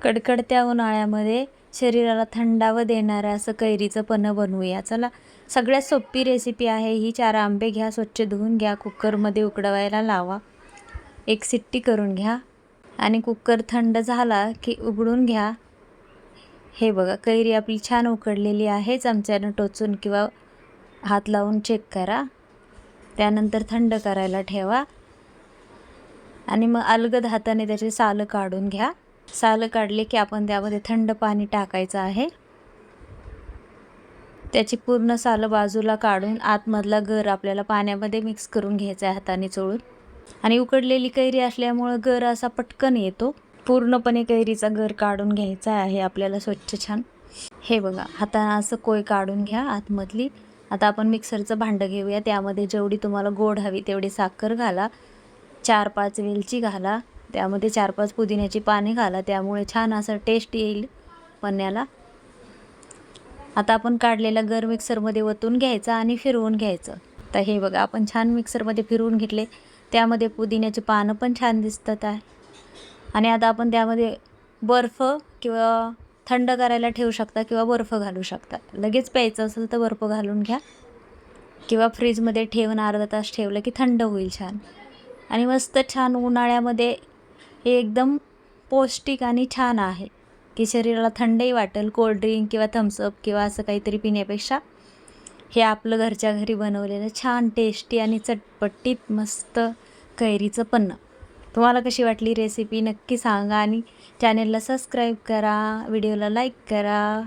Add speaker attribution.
Speaker 1: कडकडत्या उन्हाळ्यामध्ये शरीराला थंडावा देणारं असं कैरीचं पन्हं बनवूया. चला, सगळ्यात सोपी रेसिपी आहे ही. 4 आंबे घ्या, स्वच्छ धुवून घ्या, कुकरमध्ये उकडवायला लावा, 1 शिट्टी करून घ्या आणि कुकर थंड झाला की उघडून घ्या. हे बघा, कैरी आपली छान उकडलेली आहे. चमच्यानं टोचून किंवा हात लावून चेक करा. त्यानंतर थंड करायला ठेवा आणि मग अलगद हाताने त्याची सालं काढून घ्या. सालं काढले की आपण त्यामध्ये थंड पाणी टाकायचं आहे. त्याची पूर्ण सालं बाजूला काढून आतमधला गर आपल्याला पाण्यामध्ये मिक्स करून घ्यायचा आहे हाताने चोळून. आणि उकडलेली कैरी असल्यामुळं गर असा पटकन येतो. पूर्णपणे कैरीचा गर काढून घ्यायचा आहे आपल्याला स्वच्छ छान. हे बघा, हाताने असं कोय काढून घ्या आतमधली. आता आपण मिक्सरचं भांडं घेऊया. त्यामध्ये जेवढी तुम्हाला गोड हवी तेवढी साखर घाला, 4-5 वेलची घाला, त्यामध्ये 4-5 पुदिन्याची पाने घाला, त्यामुळे छान असं टेस्ट येईल पन्ह्याला. आता आपण काढलेला गर मिक्सरमध्ये ओतून घ्यायचा आणि फिरवून घ्यायचं. तर हे बघा, आपण छान मिक्सरमध्ये फिरवून घेतले. त्यामध्ये पुदिन्याची पानं पण छान दिसतात आहे. आणि आता आपण त्यामध्ये बर्फ किंवा थंड करायला ठेवू शकता किंवा बर्फ घालू शकता. लगेच प्यायचं असेल तर बर्फ घालून घ्या किंवा फ्रीजमध्ये ठेवून अर्धा तास ठेवलं की थंड होईल छान. आणि मस्त छान उन्हाळ्यामध्ये हे एकदम पौष्टिक आणि छान आहे की शरीराला थंडही वाटेल. कोल्ड्रिंक किंवा थम्सअप किंवा असं काहीतरी पिण्यापेक्षा हे आपलं घरच्या घरी बनवलेलं छान टेस्टी आणि चटपटीत मस्त कैरीचं पन्हं. तुम्हाला कशी वाटली रेसिपी नक्की सांगा आणि चॅनेलला सबस्क्राईब करा, व्हिडिओला लाईक करा.